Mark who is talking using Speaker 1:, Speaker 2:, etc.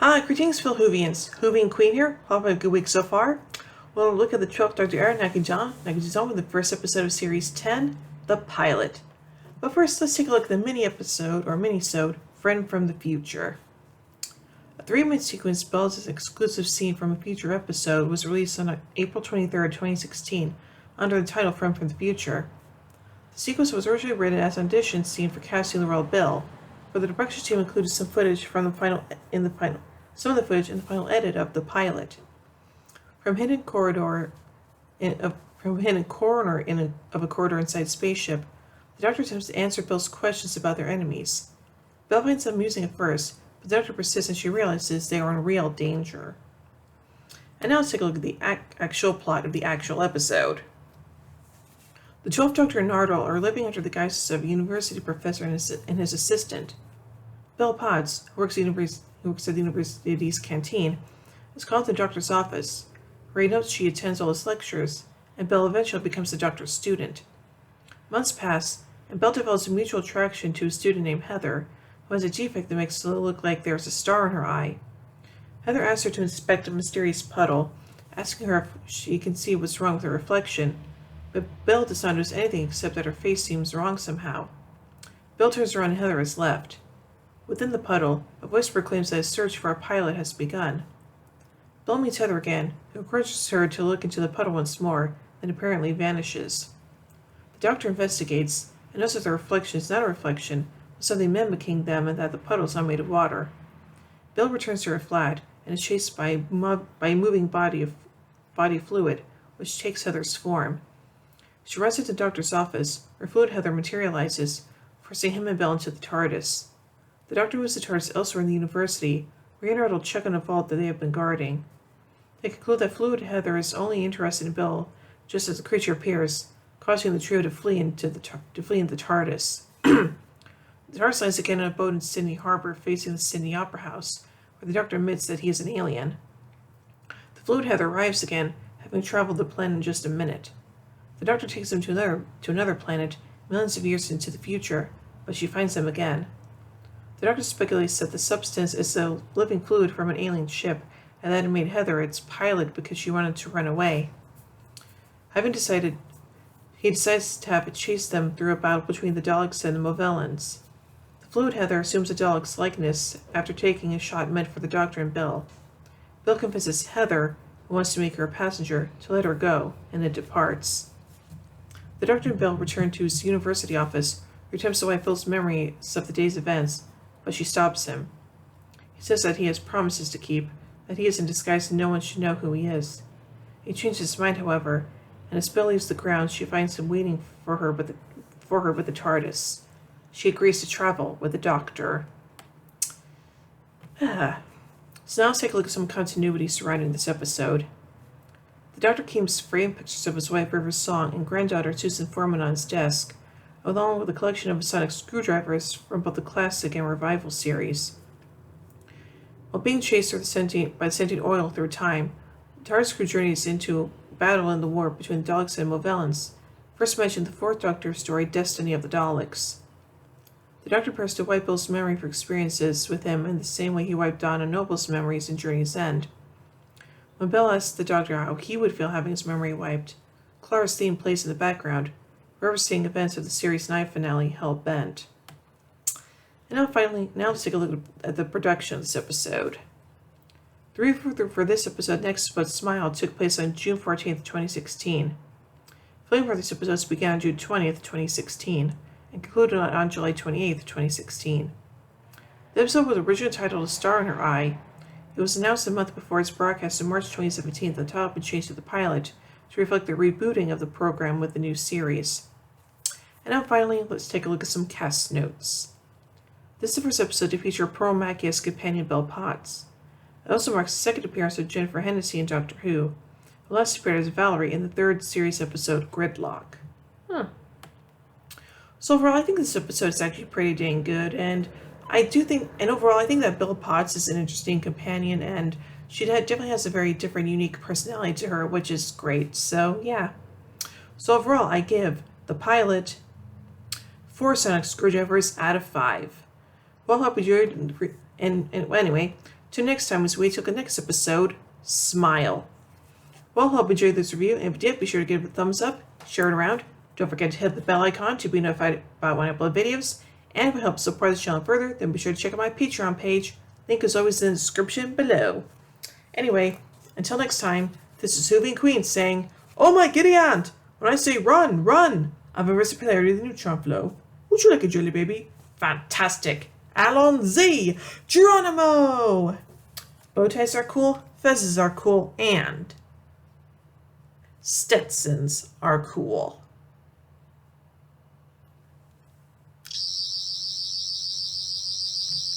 Speaker 1: Hi, greetings, Phil Hoovians. Hoovian Queen here. Hope a good week so far. We'll look at the 12th Dr. Aaron Nakajima with the first episode of Series 10, The Pilot. But first, let's take a look at the mini-sode, Friend from the Future. A 3-minute sequence billed as an exclusive scene from a future episode was released on April 23, 2016, under the title Friend from the Future. The sequence was originally written as an audition scene for Cassie Laurel Bill, but the production team included some footage from the final edit of the pilot. From a corridor inside spaceship, the Doctor attempts to answer Bill's questions about their enemies. Bill finds them amusing at first, but the Doctor persists and she realizes they are in real danger. And now let's take a look at the actual plot of the actual episode. The 12th Doctor and Nardole are living under the guise of a university professor and his assistant. Belle Potts, who works at the university's canteen, is called to the Doctor's office, where he notes she attends all his lectures, and Belle eventually becomes the Doctor's student. Months pass, and Belle develops a mutual attraction to a student named Heather, who has a defect that makes it look like there's a star in her eye. Heather asks her to inspect a mysterious puddle, asking her if she can see what's wrong with her reflection, but Belle does not notice anything except that her face seems wrong somehow. Belle turns around and Heather has left. Within the puddle, a voice proclaims that a search for a pilot has begun. Belle meets Heather again, who encourages her to look into the puddle once more, then apparently vanishes. The Doctor investigates and notices that the reflection is not a reflection, but something mimicking them and that the puddle is not made of water. Belle returns to her flat and is chased by a moving body fluid, which takes Heather's form. She runs into the Doctor's office, where fluid Heather materializes, forcing him and Belle into the TARDIS. The Doctor moves the TARDIS elsewhere in the university, where Leonard will check on a vault that they have been guarding. They conclude that fluid Heather is only interested in Belle just as the creature appears, causing the trio to flee into the TARDIS. The TARDIS lands again on a boat in Sydney Harbor, facing the Sydney Opera House, where the Doctor admits that he is an alien. The fluid Heather arrives again, having traveled the planet in just a minute. The Doctor takes them to another planet, millions of years into the future, but she finds them again. The Doctor speculates that the substance is the living fluid from an alien ship, and that it made Heather its pilot because she wanted to run away. He decides to have it chase them through a battle between the Daleks and the Movellans. The fluid Heather assumes a Dalek's likeness after taking a shot meant for the Doctor and Bill. Bill convinces Heather, who wants to make her a passenger, to let her go, and then departs. The Doctor and Bill return to his university office, where he attempts to wipe Bill's memories of the day's events, but she stops him. He says that he has promises to keep, that he is in disguise and no one should know who he is. He changes his mind, however, and as Bill leaves the grounds, she finds him waiting for her with the TARDIS. She agrees to travel with the Doctor. So now let's take a look at some continuity surrounding this episode. The Doctor keeps framed pictures of his wife River's Song and granddaughter Susan Foreman on his desk, along with a collection of sonic screwdrivers from both the classic and revival series. While being chased by the sentient oil through time, the TARDIS crew journeys into battle in the war between the Daleks and Movellans, first mentioned in the 4th Doctor story Destiny of the Daleks. The Doctor prepares to wipe Bill's memory for experiences with him in the same way he wiped Donna Noble's memories in Journey's End. When Bill asks the Doctor how he would feel having his memory wiped, Clara's theme plays in the background, reversing events of the series 9 finale, Hell Bent. And now let's take a look at the production of this episode. The review for this episode, Next But Smile, took place on June 14th, 2016. Filming for this episode began on June 20th, 2016, and concluded on July 28th, 2016. The episode was originally titled A Star in Her Eye. It was announced a month before its broadcast in March 2017 that the title had been changed to The Pilot to reflect the rebooting of the program with the new series. And now finally, let's take a look at some cast notes. This is the first episode to feature Pearl Mackie as companion Belle Potts. It also marks the second appearance of Jennifer Hennessy in Doctor Who, who last appeared as Valerie in the 3rd series episode Gridlock. So overall, I think this episode is actually pretty dang good, and overall, I think that Belle Potts is an interesting companion, and she definitely has a very different, unique personality to her, which is great. So yeah. So overall, I give The Pilot 4 sonic screwdrivers out of 5. Well, I hope you enjoyed, and anyway, Till next time, as we wait till the next episode, smile. Well, hope you enjoyed this review, and if you did, be sure to give it a thumbs up, share it around. Don't forget to hit the bell icon to be notified about when I upload videos. And if it helps support this channel further, then be sure to check out my Patreon page. Link is always in the description below. Anyway, until next time, this is Hoovy and Queen saying, "Oh my giddy aunt! When I say run, run! I've a polarity of the neutron flow. Would you like a jelly baby? Fantastic! Allons-y! Geronimo!" Bow ties are cool, fezzes are cool, and Stetsons are cool.